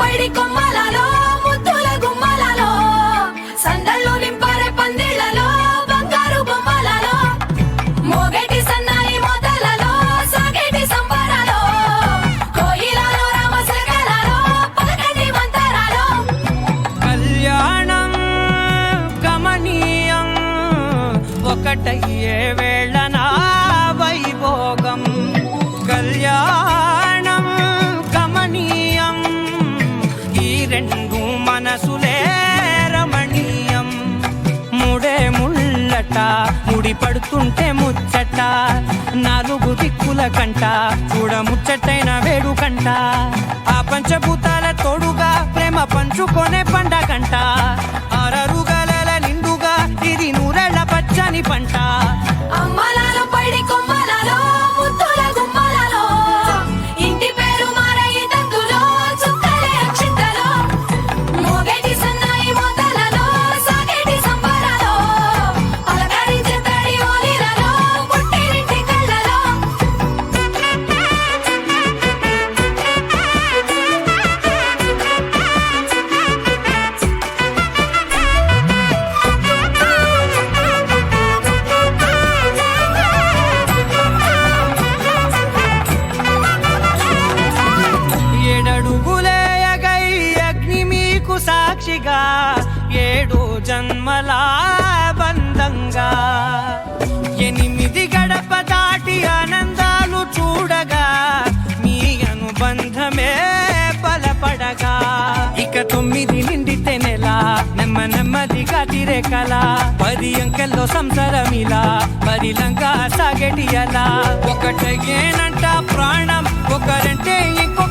పైడి కొమ్మలలో ముద్దుల గుమ్మలలో సందళ్ళు నింపారే పందిళ్లలో బంగారు బొమ్మలలో మోగేటి సన్నాయి మోతలలో సాగేటి సంబరాలో కోయిలలో రామశకలలో పలకటి మంతరాలో కళ్యాణం గమనీయం ఒకటయ్యే వేళనా వైభోగం కళ్యాణం గమనీయం ఈ రెండు మనసులే రమణీయం ముడే ముళ్ళట ముడి పడుతుంటే ముచ్చట నాలుగు దిక్కుల కంట చూడ ముచ్చటైన వేడుకంట ఆ పంచభూతాల తోడుగా ప్రేమ పంచుకొనే పండగంట ఆరరుగల నిండుగా ఇది నూరెళ్ళ పచ్చని పంట అమ్మలాలో పైడి కొమ్మలలో ముద్దుల గుమ్మలలో ఇంటి పేరు మారయి తందులో చుక్కలే అక్షింతలో మోగేటి సన్నాయి మోతలలో సాగేటి సంబరాలో పలకరించే తడి ఓలిలలో పుట్టినింటి కళ్ళలో ఏడడుగులేయగై అగ్ని మీకు సాక్షిగా ఏడు జన్మల బంధంగా ఎనిమిది గడప దాటి ఆనందాలు చూడగా మీ అనుబంధమే బలపడగా ఇక 9 నిండితే నెల నెమ్మదిగా తిరే కల 10 అంకెల్లో సంసారమిలా పరిలంగా సాగేటి అలా ఒకటేనంట ప్రాణం ఒకరంటే ఇంకో